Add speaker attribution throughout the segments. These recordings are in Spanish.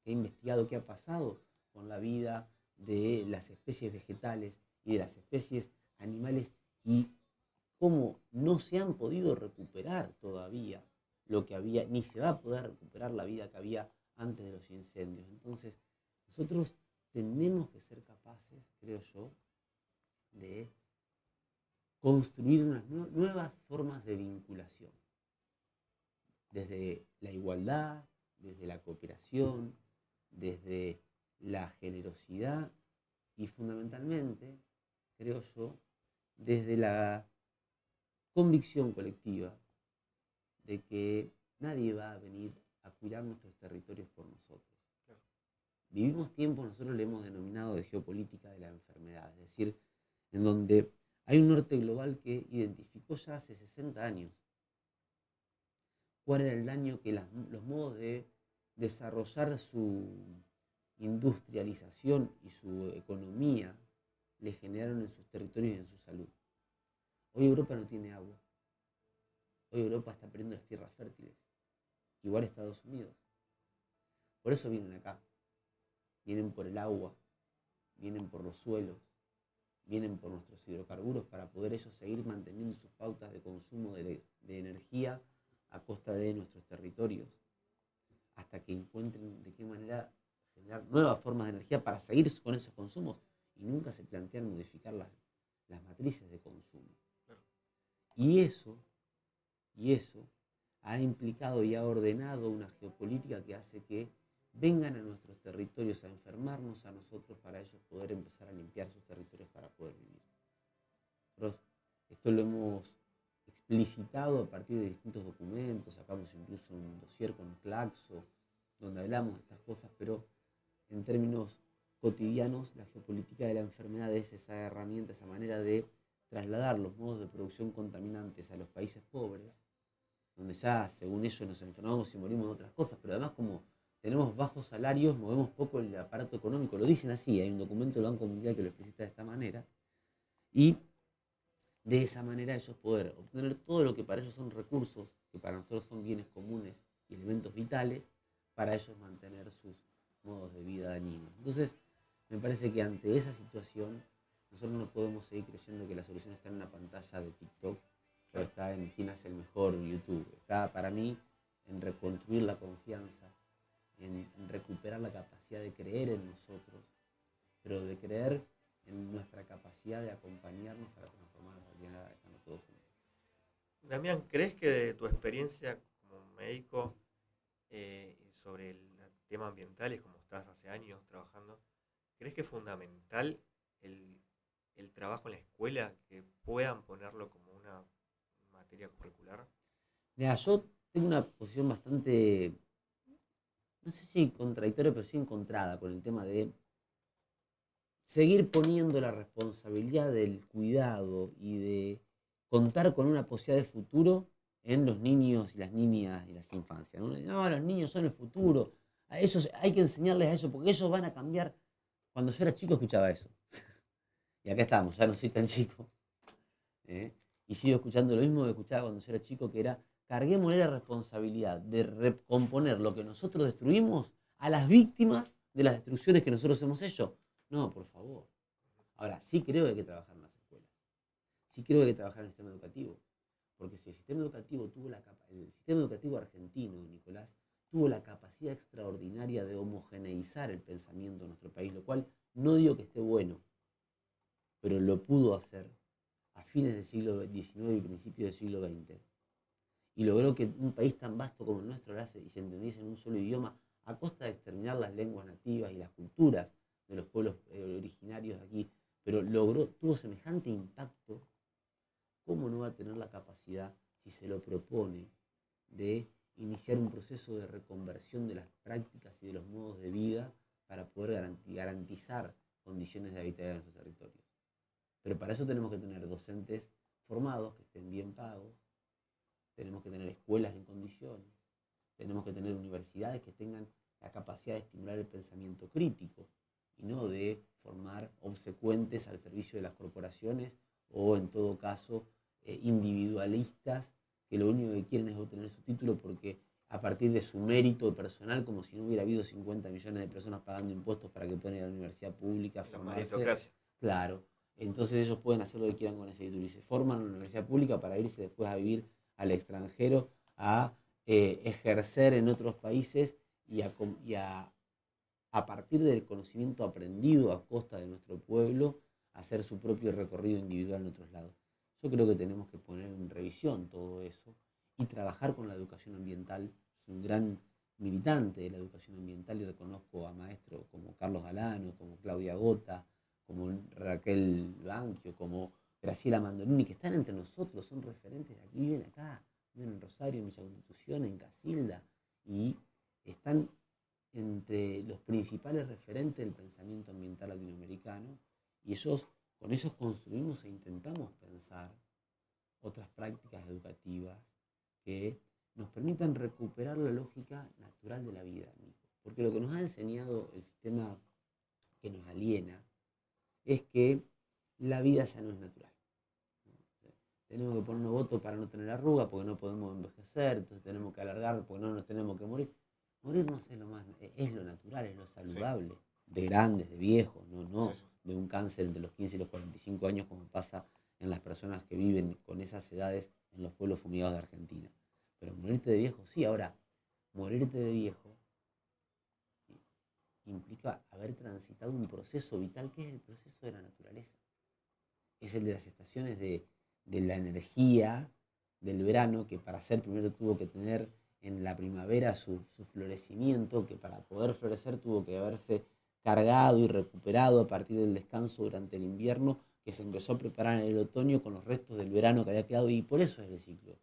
Speaker 1: que ha investigado qué ha pasado con la vida de las especies vegetales y de las especies animales y cómo no se han podido recuperar todavía lo que había, ni se va a poder recuperar la vida que había antes de los incendios. Entonces, nosotros tenemos que ser capaces, creo yo, de construir unas nuevas formas de vinculación, desde la igualdad, desde la cooperación, desde la generosidad y fundamentalmente, creo yo, desde la convicción colectiva de que nadie va a venir a cuidar nuestros territorios por nosotros. Vivimos tiempos, nosotros le hemos denominado de geopolítica de la enfermedad, es decir, en donde hay un norte global que identificó ya hace 60 años cuál era el daño que los modos de desarrollar su industrialización y su economía le generaron en sus territorios y en su salud. Hoy Europa no tiene agua. Hoy Europa está perdiendo las tierras fértiles. Igual Estados Unidos. Por eso vienen acá. Vienen por el agua, vienen por los suelos, vienen por nuestros hidrocarburos para poder ellos seguir manteniendo sus pautas de consumo de energía a costa de nuestros territorios, hasta que encuentren de qué manera generar nuevas formas de energía para seguir con esos consumos y nunca se plantean modificar las matrices de consumo. Y eso ha implicado y ha ordenado una geopolítica que hace que vengan a nuestros territorios a enfermarnos a nosotros para ellos poder empezar a limpiar sus territorios para poder vivir. Nosotros esto lo hemos explicitado a partir de distintos documentos, sacamos incluso un dossier con Claxo, donde hablamos de estas cosas, pero en términos cotidianos la geopolítica de la enfermedad es esa herramienta, esa manera de trasladar los modos de producción contaminantes a los países pobres, donde ya según ellos nos enfermamos y morimos de otras cosas, pero además como tenemos bajos salarios, movemos poco el aparato económico, lo dicen así, hay un documento del Banco Mundial que lo explicita de esta manera, y de esa manera ellos poder obtener todo lo que para ellos son recursos, que para nosotros son bienes comunes y elementos vitales, para ellos mantener sus modos de vida dañinos. Entonces, me parece que ante esa situación, nosotros no podemos seguir creyendo que la solución está en una pantalla de TikTok o está en quién hace el mejor YouTube. Está para mí en reconstruir la confianza, en recuperar la capacidad de creer en nosotros, pero de creer en nuestra capacidad de acompañarnos para transformar la realidad estando todos juntos.
Speaker 2: Damián, ¿crees que de tu experiencia como médico sobre el tema ambiental y como estás hace años trabajando, crees que es fundamental el trabajo en la escuela, que puedan ponerlo como una materia curricular?
Speaker 1: Mira, yo tengo una posición bastante, no sé si contradictoria, pero sí encontrada con el tema de seguir poniendo la responsabilidad del cuidado y de contar con una posibilidad de futuro en los niños y las niñas y las infancias. No, los niños son el futuro, a ellos hay que enseñarles a eso, porque ellos van a cambiar. Cuando yo era chico escuchaba eso. Y acá estamos, ya no soy tan chico. ¿Eh? Y sigo escuchando lo mismo que escuchaba cuando yo era chico, que era, carguémosle la responsabilidad de recomponer lo que nosotros destruimos a las víctimas de las destrucciones que nosotros hemos hecho. No, por favor. Ahora, sí creo que hay que trabajar en las escuelas. Sí creo que hay que trabajar en el sistema educativo. Porque si el sistema educativo el sistema educativo argentino, Nicolás, tuvo la capacidad extraordinaria de homogeneizar el pensamiento de nuestro país, lo cual no digo que esté bueno, pero lo pudo hacer a fines del siglo XIX y principios del siglo XX. Y logró que un país tan vasto como el nuestro hace y se entendiese en un solo idioma a costa de exterminar las lenguas nativas y las culturas de los pueblos originarios de aquí, pero tuvo semejante impacto. ¿Cómo no va a tener la capacidad, si se lo propone, de iniciar un proceso de reconversión de las prácticas y de los modos de vida para poder garantizar condiciones de habitar en nuestros territorios? Pero para eso tenemos que tener docentes formados, que estén bien pagos, tenemos que tener escuelas en condiciones, tenemos que tener universidades que tengan la capacidad de estimular el pensamiento crítico y no de formar obsecuentes al servicio de las corporaciones o en todo caso individualistas que lo único que quieren es obtener su título porque a partir de su mérito personal, como si no hubiera habido 50 millones de personas pagando impuestos para que puedan ir a la universidad pública a
Speaker 2: La
Speaker 1: formarse.
Speaker 2: meritocracia.
Speaker 1: Claro. Entonces ellos pueden hacer lo que quieran con ese título y se forman en la universidad pública para irse después a vivir al extranjero, a ejercer en otros países y a partir del conocimiento aprendido a costa de nuestro pueblo, hacer su propio recorrido individual en otros lados. Yo creo que tenemos que poner en revisión todo eso y trabajar con la educación ambiental. Soy un gran militante de la educación ambiental y reconozco a maestros como Carlos Galano, como Claudia Gota, como Raquel Banquio, como Graciela Mandolini, que están entre nosotros, son referentes de aquí, viven acá, viven en Rosario, en Villa Constitución, en Casilda, y están entre los principales referentes del pensamiento ambiental latinoamericano, y con ellos construimos e intentamos pensar otras prácticas educativas que nos permitan recuperar la lógica natural de la vida, Nico. Porque lo que nos ha enseñado el sistema que nos aliena es que la vida ya no es natural. Tenemos que ponernos votos para no tener arrugas, porque no podemos envejecer, entonces tenemos que alargar, porque no nos tenemos que morir. Morirnos es lo natural, es lo saludable, de grandes, de viejos, no de un cáncer entre los 15 y los 45 años como pasa en las personas que viven con esas edades en los pueblos fumigados de Argentina. Pero morirte de viejo, sí. Ahora, morirte de viejo implica haber transitado un proceso vital que es el proceso de la naturaleza. Es el de las estaciones de la energía del verano, que para ser primero tuvo que tener en la primavera su florecimiento, que para poder florecer tuvo que haberse cargado y recuperado a partir del descanso durante el invierno, que se empezó a preparar en el otoño con los restos del verano que había quedado, y por eso es el ciclo.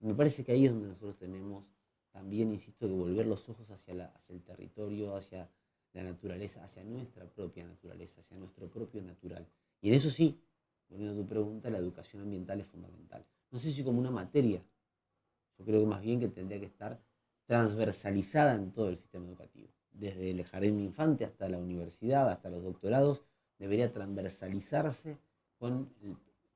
Speaker 1: Y me parece que ahí es donde nosotros tenemos también, insisto, que volver los ojos hacia el territorio, hacia la naturaleza, hacia nuestra propia naturaleza, hacia nuestro propio natural. Y en eso sí, volviendo a tu pregunta, la educación ambiental es fundamental. No sé si como una materia, yo creo que más bien que tendría que estar transversalizada en todo el sistema educativo. Desde el jardín de infante hasta la universidad, hasta los doctorados, debería transversalizarse,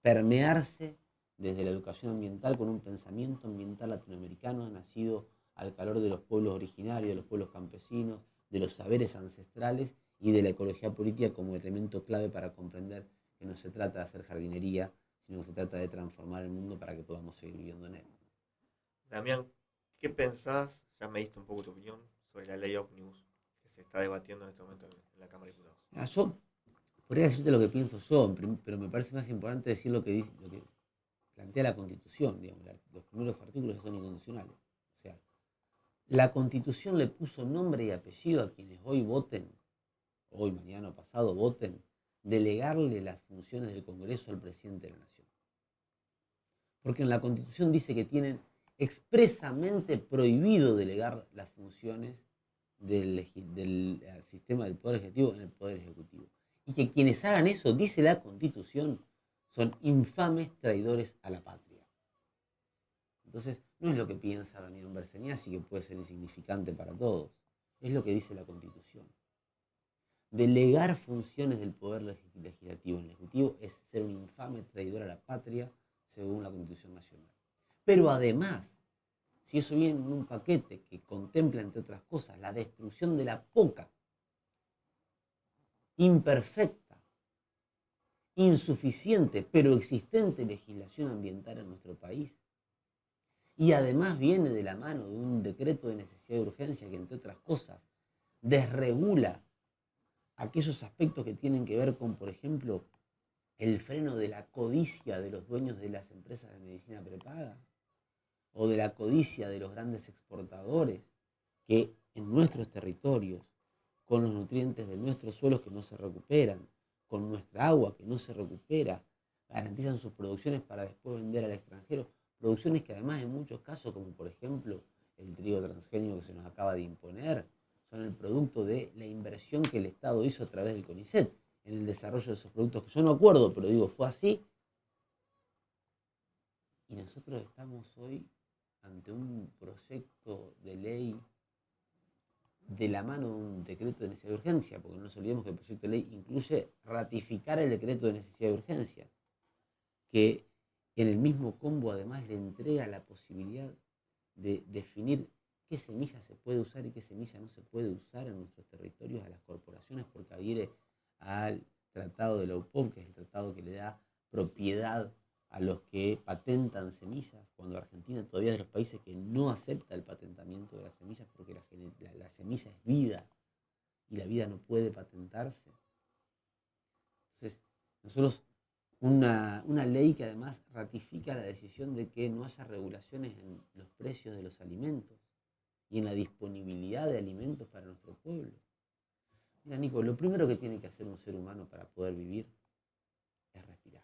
Speaker 1: permearse desde la educación ambiental con un pensamiento ambiental latinoamericano nacido al calor de los pueblos originarios, de los pueblos campesinos, de los saberes ancestrales y de la ecología política como elemento clave para comprender que no se trata de hacer jardinería, sino que se trata de transformar el mundo para que podamos seguir viviendo en él.
Speaker 2: Damián, ¿qué pensás? Ya me diste un poco tu opinión sobre la ley ómnibus que se está debatiendo en este momento en la Cámara de Diputados.
Speaker 1: Yo podría decirte lo que pienso yo, pero me parece más importante decir lo que plantea la Constitución, digamos, los primeros artículos que son inconstitucionales. O sea, la Constitución le puso nombre y apellido a quienes hoy voten, hoy, mañana o pasado voten, delegarle las funciones del Congreso al presidente de la Nación. Porque en la Constitución dice que tienen expresamente prohibido delegar las funciones del sistema del Poder Ejecutivo en el Poder Ejecutivo. Y que quienes hagan eso, dice la Constitución, son infames traidores a la patria. Entonces, no es lo que piensa Damián Berceniasi, que puede ser insignificante para todos, es lo que dice la Constitución. Delegar funciones del Poder Legislativo en el Ejecutivo es ser un infame traidor a la patria, según la Constitución Nacional. Pero además, si eso viene en un paquete que contempla, entre otras cosas, la destrucción de la poca, imperfecta, insuficiente, pero existente legislación ambiental en nuestro país, y además viene de la mano de un decreto de necesidad de urgencia que, entre otras cosas, desregula aquellos aspectos que tienen que ver con, por ejemplo, el freno de la codicia de los dueños de las empresas de medicina prepaga, o de la codicia de los grandes exportadores, que en nuestros territorios, con los nutrientes de nuestros suelos que no se recuperan, con nuestra agua que no se recupera, garantizan sus producciones para después vender al extranjero, producciones que además en muchos casos, como por ejemplo el trigo transgénico que se nos acaba de imponer, son el producto de la inversión que el Estado hizo a través del CONICET en el desarrollo de esos productos, que yo no acuerdo, pero digo, fue así. Y nosotros estamos hoy ante un proyecto de ley de la mano de un decreto de necesidad de urgencia, porque no nos olvidemos que el proyecto de ley incluye ratificar el decreto de necesidad de urgencia, que en el mismo combo además le entrega la posibilidad de definir qué semilla se puede usar y qué semilla no se puede usar en nuestros territorios a las corporaciones, porque adhiere al Tratado de la UPOV, que es el tratado que le da propiedad a los que patentan semillas, cuando Argentina todavía es de los países que no acepta el patentamiento de las semillas, porque la semilla es vida y la vida no puede patentarse. Entonces, nosotros, una ley que además ratifica la decisión de que no haya regulaciones en los precios de los alimentos y en la disponibilidad de alimentos para nuestro pueblo. Mira, Nico, lo primero que tiene que hacer un ser humano para poder vivir es respirar.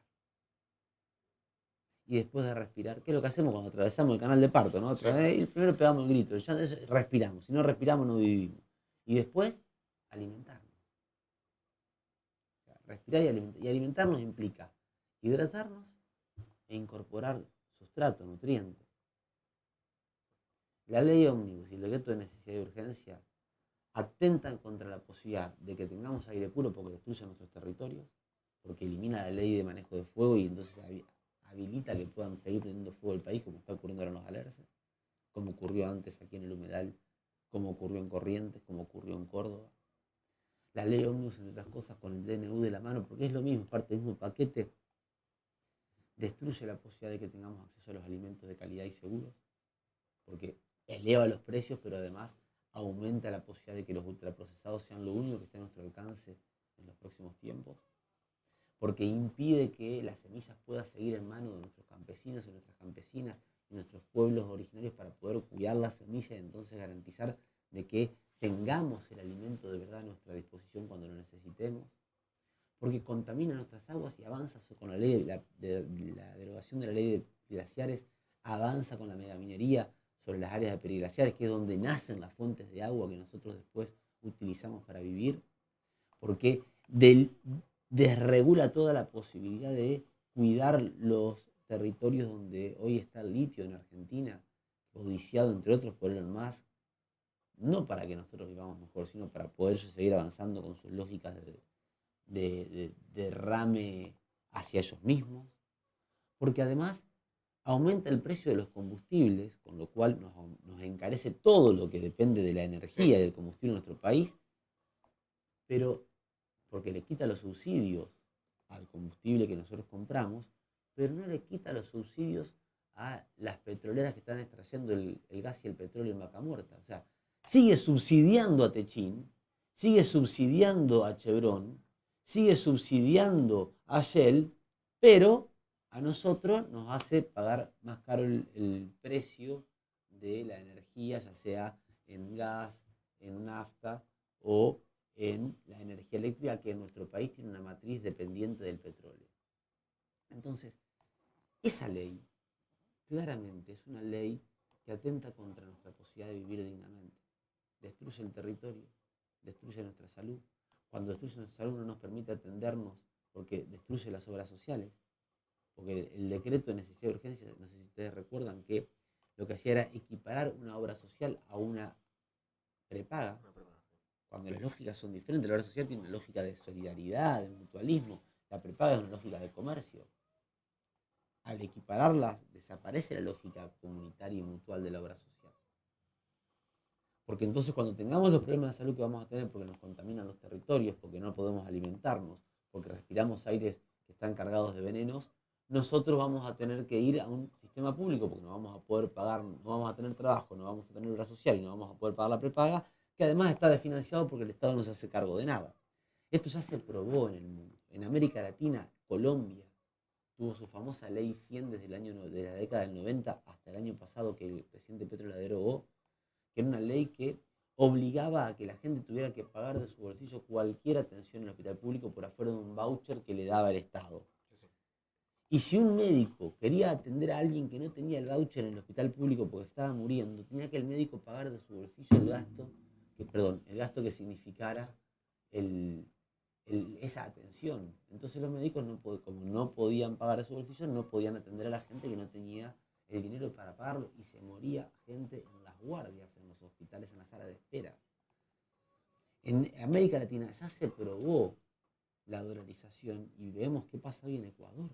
Speaker 1: Y después de respirar, ¿qué es lo que hacemos cuando atravesamos el canal de parto? ¿No?
Speaker 2: Sí.
Speaker 1: Primero pegamos el grito, ya respiramos. Si no respiramos, no vivimos. Y después, alimentarnos. O sea, respirar y alimentar. Y alimentarnos implica hidratarnos e incorporar sustrato, nutrientes. La ley ómnibus y el decreto de necesidad y urgencia atentan contra la posibilidad de que tengamos aire puro porque destruyen nuestros territorios, porque elimina la ley de manejo de fuego y entonces habilita que puedan seguir prendiendo fuego el país, como está ocurriendo ahora en los Alerces, como ocurrió antes aquí en el Humedal, como ocurrió en Corrientes, como ocurrió en Córdoba. La ley ómnibus, entre otras cosas, con el DNU de la mano, porque es lo mismo, es parte del mismo paquete, destruye la posibilidad de que tengamos acceso a los alimentos de calidad y seguros, porque eleva los precios, pero además aumenta la posibilidad de que los ultraprocesados sean lo único que esté a nuestro alcance en los próximos tiempos, porque impide que las semillas puedan seguir en manos de nuestros campesinos y nuestras campesinas y nuestros pueblos originarios para poder cuidar la semilla y entonces garantizar de que tengamos el alimento de verdad a nuestra disposición cuando lo necesitemos, porque contamina nuestras aguas y avanza con la ley la derogación de la ley de glaciares, avanza con la megaminería sobre las áreas de periglaciares, que es donde nacen las fuentes de agua que nosotros después utilizamos para vivir, porque desregula toda la posibilidad de cuidar los territorios donde hoy está el litio en Argentina, codiciado entre otros por Elon Musk, no para que nosotros vivamos mejor, sino para poder seguir avanzando con sus lógicas de derrame hacia ellos mismos, porque además aumenta el precio de los combustibles, con lo cual nos encarece todo lo que depende de la energía y del combustible en nuestro país, pero porque le quita los subsidios al combustible que nosotros compramos, pero no le quita los subsidios a las petroleras que están extrayendo el gas y el petróleo en Vaca Muerta. O sea, sigue subsidiando a Techín, sigue subsidiando a Chevron, sigue subsidiando a Shell, pero a nosotros nos hace pagar más caro el precio de la energía, ya sea en gas, en nafta o en la energía eléctrica, que en nuestro país tiene una matriz dependiente del petróleo. Entonces, esa ley claramente es una ley que atenta contra nuestra posibilidad de vivir dignamente. Destruye el territorio, destruye nuestra salud. Cuando destruye nuestra salud no nos permite atendernos porque destruye las obras sociales. Porque el decreto de necesidad de urgencia, no sé si ustedes recuerdan que lo que hacía era equiparar una obra social a una prepaga, cuando las lógicas son diferentes. La obra social tiene una lógica de solidaridad, de mutualismo, la prepaga es una lógica de comercio. Al equipararlas desaparece la lógica comunitaria y mutual de la obra social. Porque entonces cuando tengamos los problemas de salud que vamos a tener porque nos contaminan los territorios, porque no podemos alimentarnos, porque respiramos aires que están cargados de venenos, nosotros vamos a tener que ir a un sistema público porque no vamos a poder pagar, no vamos a tener trabajo, no vamos a tener obra social y no vamos a poder pagar la prepaga, que además está desfinanciado porque el Estado no se hace cargo de nada. Esto ya se probó en el mundo. En América Latina, Colombia tuvo su famosa ley 100 desde de la década del 90 hasta el año pasado, que el presidente Petro la derogó, que era una ley que obligaba a que la gente tuviera que pagar de su bolsillo cualquier atención en el hospital público por afuera de un voucher que le daba el Estado. Y si un médico quería atender a alguien que no tenía el voucher en el hospital público porque estaba muriendo, tenía que el médico pagar de su bolsillo el gasto que significara esa atención. Entonces los médicos, como no podían pagar de su bolsillo, no podían atender a la gente que no tenía el dinero para pagarlo, y se moría gente en las guardias, en los hospitales, en la sala de espera. En América Latina ya se probó la dolarización y vemos qué pasa hoy en Ecuador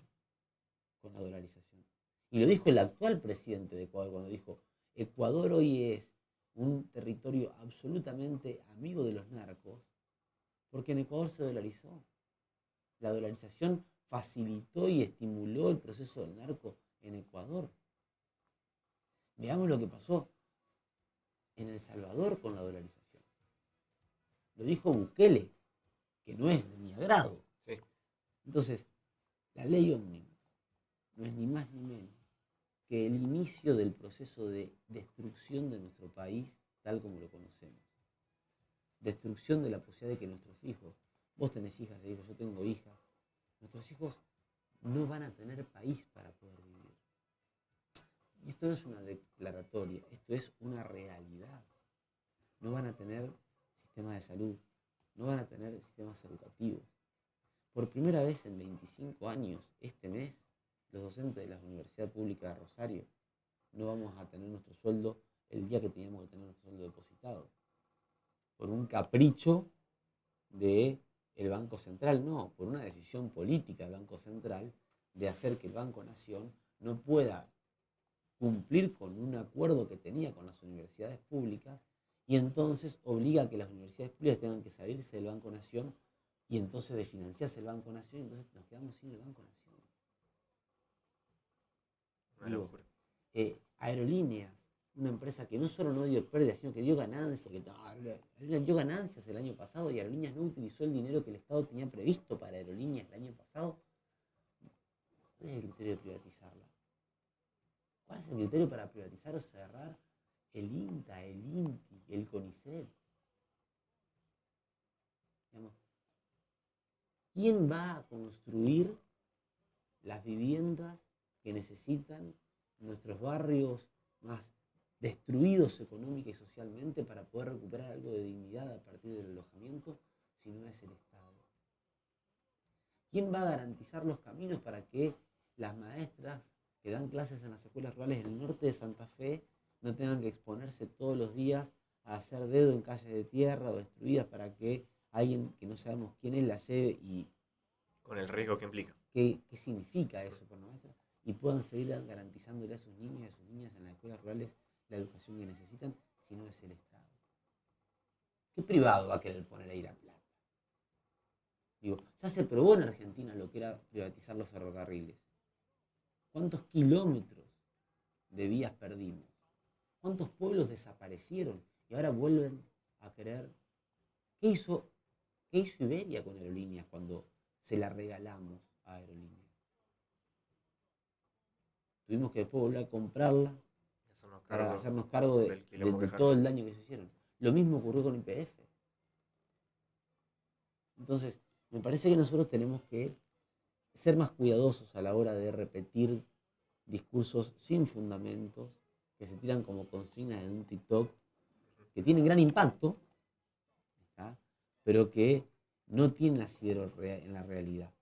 Speaker 1: con la dolarización. Y lo dijo el actual presidente de Ecuador cuando dijo: Ecuador hoy es un territorio absolutamente amigo de los narcos, porque en Ecuador se dolarizó. La dolarización facilitó y estimuló el proceso del narco en Ecuador. Veamos lo que pasó en El Salvador con la dolarización. Lo dijo Bukele, que no es de mi agrado.
Speaker 2: Sí.
Speaker 1: Entonces, la ley ómnibus no es ni más ni menos que el inicio del proceso de destrucción de nuestro país tal como lo conocemos. Destrucción de la posibilidad de que nuestros hijos, vos tenés hijas e hijos, yo tengo hijas, nuestros hijos no van a tener país para poder vivir. Y esto no es una declaratoria, esto es una realidad. No van a tener sistemas de salud, no van a tener sistemas educativos. Por primera vez en 25 años, este mes, los docentes de la Universidad Pública de Rosario no vamos a tener nuestro sueldo el día que teníamos que tener nuestro sueldo depositado. Por un capricho del Banco Central, no, por una decisión política del Banco Central de hacer que el Banco Nación no pueda cumplir con un acuerdo que tenía con las universidades públicas y entonces obliga a que las universidades públicas tengan que salirse del Banco Nación y entonces de financiarse el Banco Nación y entonces nos quedamos sin el Banco Nación. Digo, Aerolíneas, una empresa que no solo no dio pérdidas, sino que dio ganancias, dio ganancias el año pasado y Aerolíneas no utilizó el dinero que el Estado tenía previsto para Aerolíneas el año pasado. ¿Cuál es el criterio de privatizarla? ¿Cuál es el criterio para privatizar o cerrar el INTA, el INTI, el CONICET? Digamos, ¿quién va a construir las viviendas que necesitan nuestros barrios más destruidos económica y socialmente para poder recuperar algo de dignidad a partir del alojamiento, si no es el Estado? ¿Quién va a garantizar los caminos para que las maestras que dan clases en las escuelas rurales en el norte de Santa Fe no tengan que exponerse todos los días a hacer dedo en calles de tierra o destruidas para que alguien que no sabemos quién es la lleve y...
Speaker 2: Con el riesgo que implica.
Speaker 1: ¿Qué significa eso para la maestra? Y puedan seguir garantizándole a sus niños y a sus niñas en las escuelas rurales la educación que necesitan, si no es el Estado. ¿Qué privado va a querer poner ahí la plata? Digo, ya se probó en Argentina lo que era privatizar los ferrocarriles. ¿Cuántos kilómetros de vías perdimos? ¿Cuántos pueblos desaparecieron y ahora vuelven a querer? ¿Qué hizo Iberia con Aerolíneas cuando se la regalamos a Aerolíneas? Tuvimos que después volver a comprarla para hacernos cargo de todo el daño que se hicieron. Lo mismo ocurrió con YPF. Entonces, me parece que nosotros tenemos que ser más cuidadosos a la hora de repetir discursos sin fundamentos, que se tiran como consignas en un TikTok, que tienen gran impacto, ¿está? Pero que no tienen asidero en la realidad.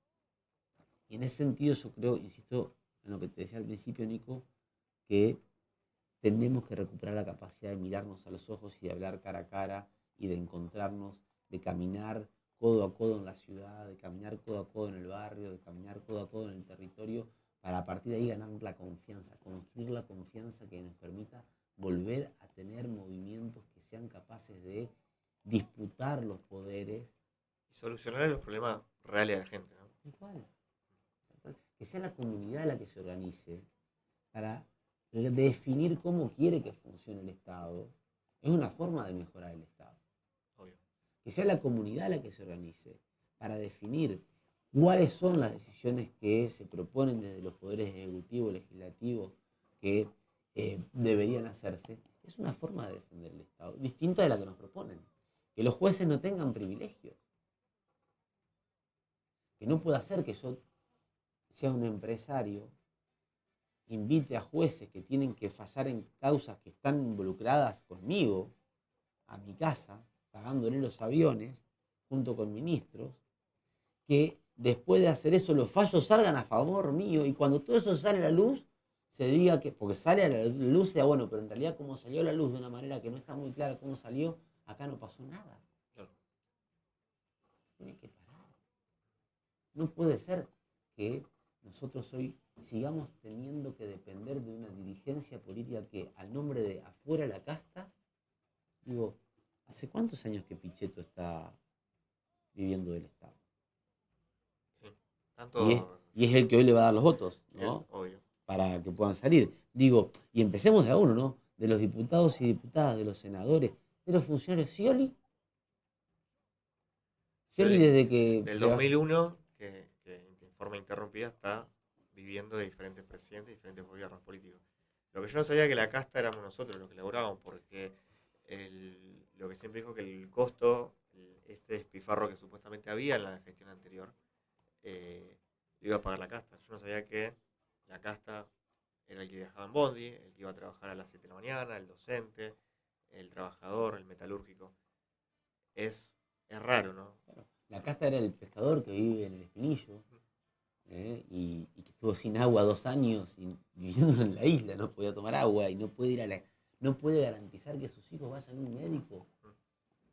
Speaker 1: Y en ese sentido yo creo, insisto en lo que te decía al principio, Nico, que tenemos que recuperar la capacidad de mirarnos a los ojos y de hablar cara a cara y de encontrarnos, de caminar codo a codo en la ciudad, de caminar codo a codo en el barrio, de caminar codo a codo en el territorio, para a partir de ahí ganar la confianza, construir la confianza que nos permita volver a tener movimientos que sean capaces de disputar los poderes.
Speaker 2: Y solucionar los problemas reales de la gente, ¿no?
Speaker 1: Tal cual. Que sea la comunidad la que se organice para definir cómo quiere que funcione el Estado. Es una forma de mejorar el Estado.
Speaker 2: Obvio.
Speaker 1: Que sea la comunidad la que se organice para definir cuáles son las decisiones que se proponen desde los poderes ejecutivos, legislativos, que deberían hacerse. Es una forma de defender el Estado, distinta de la que nos proponen. Que los jueces no tengan privilegios. Que no pueda ser que yo sea un empresario, invite a jueces que tienen que fallar en causas que están involucradas conmigo, a mi casa, pagándole los aviones, junto con ministros, que después de hacer eso los fallos salgan a favor mío y cuando todo eso sale a la luz, se diga que, porque sale a la luz, sea bueno, pero en realidad como salió a la luz de una manera que no está muy clara cómo salió, acá no pasó nada.
Speaker 2: Claro.
Speaker 1: Tiene que parar. No puede ser que nosotros hoy sigamos teniendo que depender de una dirigencia política que, al nombre de afuera la casta, Digo, ¿hace cuántos años que Pichetto está viviendo del Estado?
Speaker 2: Sí.
Speaker 1: Y es,
Speaker 2: Tanto,
Speaker 1: y es el que hoy le va a dar los votos,
Speaker 2: es
Speaker 1: ¿no?
Speaker 2: obvio.
Speaker 1: Para que puedan salir. Digo, y empecemos de a uno, ¿no? De los diputados y diputadas, de los senadores, de los funcionarios. Scioli
Speaker 2: Scioli,
Speaker 1: desde que
Speaker 2: del
Speaker 1: se va.
Speaker 2: 2001, que de forma interrumpida está viviendo de diferentes presidentes, diferentes gobiernos políticos. Lo que yo no sabía que la casta éramos nosotros los que laburábamos, porque lo que siempre dijo que el costo, este despifarro que supuestamente había en la gestión anterior, lo iba a pagar la casta. Yo no sabía que la casta era el que viajaba en bondi, el que iba a trabajar a las 7 de la mañana, el docente, el trabajador, el metalúrgico. Es, es raro, ¿no?
Speaker 1: Claro, la casta era el pescador que vive en el Espinillo, y que estuvo sin agua 2 años viviendo en la isla, no podía tomar agua y no puede no puede garantizar que sus hijos vayan a un médico.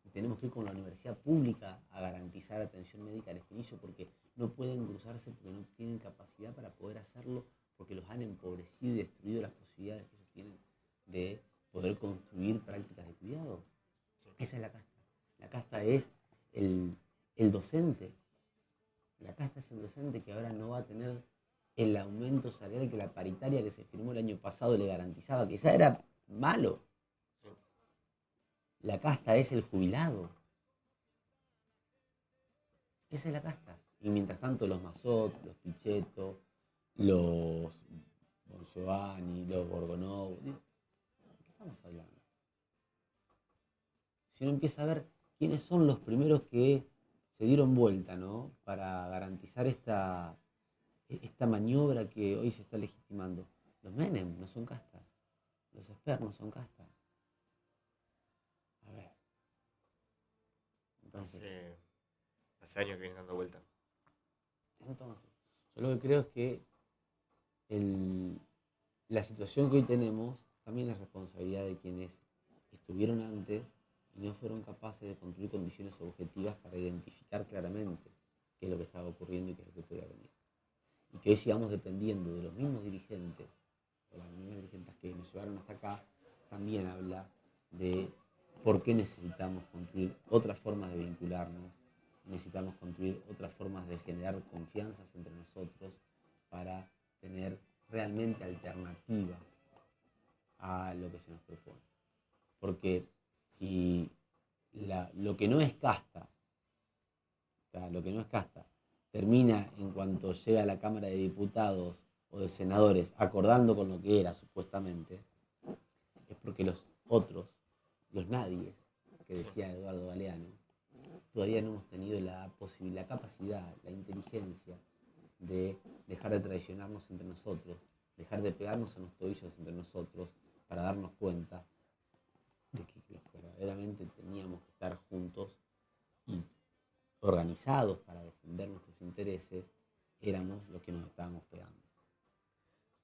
Speaker 1: Y tenemos que ir con la universidad pública a garantizar atención médica al Espinillo porque no pueden cruzarse porque no tienen capacidad para poder hacerlo, porque los han empobrecido y destruido las posibilidades que ellos tienen de poder construir prácticas de cuidado. Esa es la casta. La casta es el, el docente. La casta es el docente que ahora no va a tener el aumento salarial que la paritaria que se firmó el año pasado le garantizaba, que ya era malo.
Speaker 2: Sí.
Speaker 1: La casta es el jubilado. Esa es la casta. Y mientras tanto los Mazot, los Pichetto, los Giovanni, los Borgonov, ¿de qué estamos hablando? Si uno empieza a ver quiénes son los primeros que se dieron vuelta, ¿no? Para garantizar esta maniobra que hoy se está legitimando. Los Menem no son casta. Los Esper no son casta. A ver. Entonces,
Speaker 2: Hace años que vienen dando vuelta.
Speaker 1: entonces, yo lo que creo es que la situación que hoy tenemos también es responsabilidad de quienes estuvieron antes y no fueron capaces de construir condiciones objetivas para identificar claramente qué es lo que estaba ocurriendo y qué es lo que podía venir. Y que hoy sigamos dependiendo de los mismos dirigentes, o las mismas dirigentes que nos llevaron hasta acá, también habla de por qué necesitamos construir otras formas de vincularnos, necesitamos construir otras formas de generar confianzas entre nosotros para tener realmente alternativas a lo que se nos propone. Porque si lo que no es casta, o sea, lo que no es casta, termina en cuanto llega a la Cámara de Diputados o de Senadores acordando con lo que era supuestamente, es porque los otros, los nadies, que decía Eduardo Galeano, todavía no hemos tenido la posibilidad, la capacidad, la inteligencia de dejar de traicionarnos entre nosotros, dejar de pegarnos en los tobillos entre nosotros para darnos cuenta de que los que verdaderamente teníamos que estar juntos y organizados para defender nuestros intereses, éramos los que nos estábamos pegando.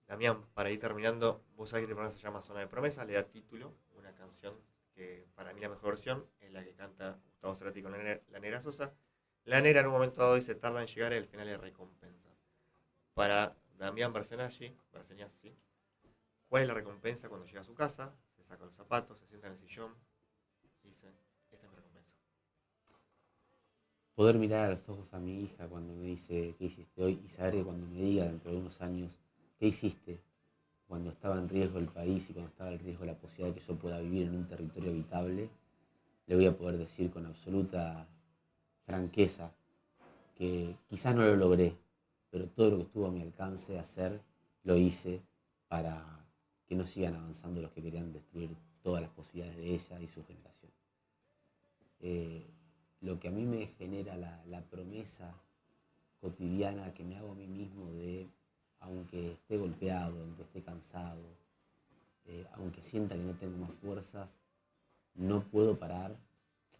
Speaker 2: Damián, para ir terminando, vos sabés que este programa se llama Zona de Promesa, le da título, una canción que para mí la mejor versión es la que canta Gustavo Cerati con la Negra Sosa. La Negra en un momento dado dice tarda en llegar y al final es recompensa. Para Damián Barcenaggi, ¿cuál es la recompensa cuando llega a su casa? Se saca los zapatos, se sienta en el sillón y dice, esta es mi recompensa.
Speaker 1: Poder mirar a los ojos a mi hija cuando me dice qué hiciste hoy y saber que cuando me diga dentro de unos años qué hiciste cuando estaba en riesgo el país y cuando estaba en riesgo la posibilidad de que yo pueda vivir en un territorio habitable, le voy a poder decir con absoluta franqueza que quizás no lo logré, pero todo lo que estuvo a mi alcance de hacer, lo hice para que no sigan avanzando los que querían destruir todas las posibilidades de ella y su generación. Lo que a mí me genera la promesa cotidiana que me hago a mí mismo de, aunque esté golpeado, aunque esté cansado, aunque sienta que no tengo más fuerzas, no puedo parar,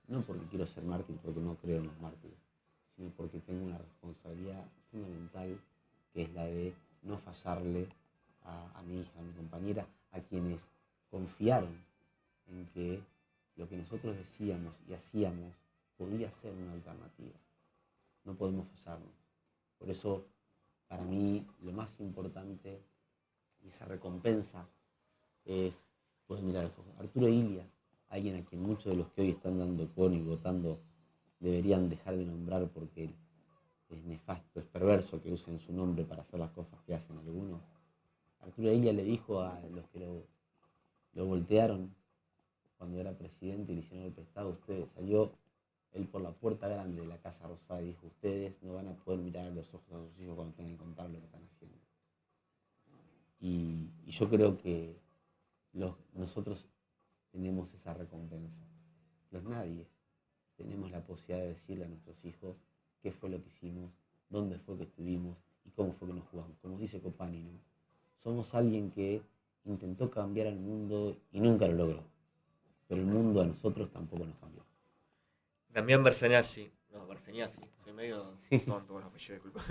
Speaker 1: no porque quiero ser mártir, porque no creo en los mártires, sino porque tengo una responsabilidad fundamental que es la de no fallarle a mi hija, a mi compañera, a quienes confiaron en que lo que nosotros decíamos y hacíamos podía ser una alternativa. No podemos fallarnos. Por eso, para mí, lo más importante y esa recompensa es poder mirar a los ojos. Arturo Illia, alguien a quien muchos de los que hoy están dando cono y votando deberían dejar de nombrar porque es nefasto, es perverso que usen su nombre para hacer las cosas que hacen algunos. Arturo Illia le dijo a los que lo voltearon cuando era presidente y le hicieron el pestado, ustedes, salió él por la puerta grande de la Casa Rosada y dijo, ustedes no van a poder mirar a los ojos a sus hijos cuando tengan que contar lo que están haciendo. Y yo creo que nosotros tenemos esa recompensa. Los nadies tenemos la posibilidad de decirle a nuestros hijos qué fue lo que hicimos, dónde fue que estuvimos y cómo fue que nos jugamos. Como dice Copani, ¿no? Somos alguien que intentó cambiar al mundo y nunca lo logró. Pero el mundo a nosotros tampoco nos cambió.
Speaker 2: Damián Bersegnazzi, soy medio tonto con los apellidos, disculpa.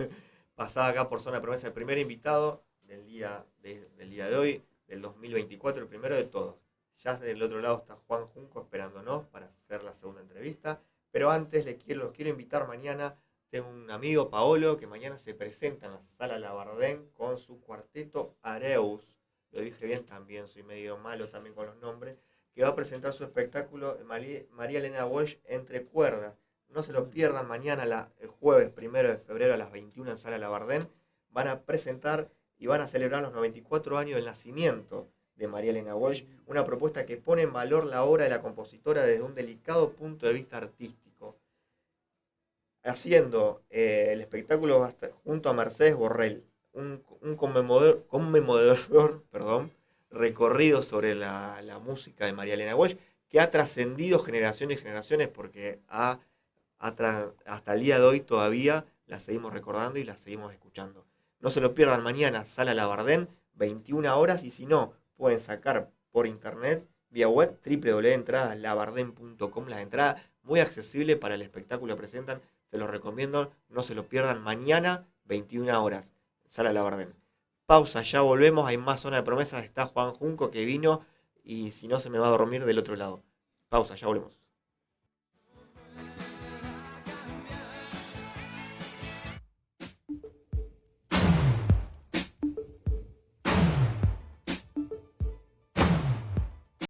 Speaker 2: Pasaba acá por Zona de Promesa, el primer invitado del día de hoy, del 2024, el primero de todos. Ya del otro lado está Juan Junco esperándonos para hacer la segunda entrevista. Pero antes los quiero invitar mañana. Tengo un amigo, Paolo, que mañana se presenta en la Sala Labardén con su cuarteto Areus. Lo dije bien también, soy medio malo también con los nombres. Que va a presentar su espectáculo María Elena Walsh Entre Cuerdas. No se lo pierdan mañana, el jueves 1 de febrero a las 21 en Sala Labardén. Van a presentar y van a celebrar los 94 años del nacimiento de María Elena Walsh, una propuesta que pone en valor la obra de la compositora desde un delicado punto de vista artístico. Haciendo el espectáculo va a estar junto a Mercedes Borrell, un conmemorador, recorrido sobre la música de María Elena Walsh, que ha trascendido generaciones y generaciones porque hasta el día de hoy todavía la seguimos recordando y la seguimos escuchando. No se lo pierdan mañana, Sala Labardén, 21 horas, y si no, pueden sacar por internet, vía web, www.entradaslabardén.com, las entradas muy accesibles para el espectáculo que presentan, se los recomiendo, no se lo pierdan mañana, 21 horas, Sala Labardén. Pausa, ya volvemos, hay más Zona de Promesas, está Juan Junco que vino y si no se me va a dormir del otro lado. Pausa, ya volvemos.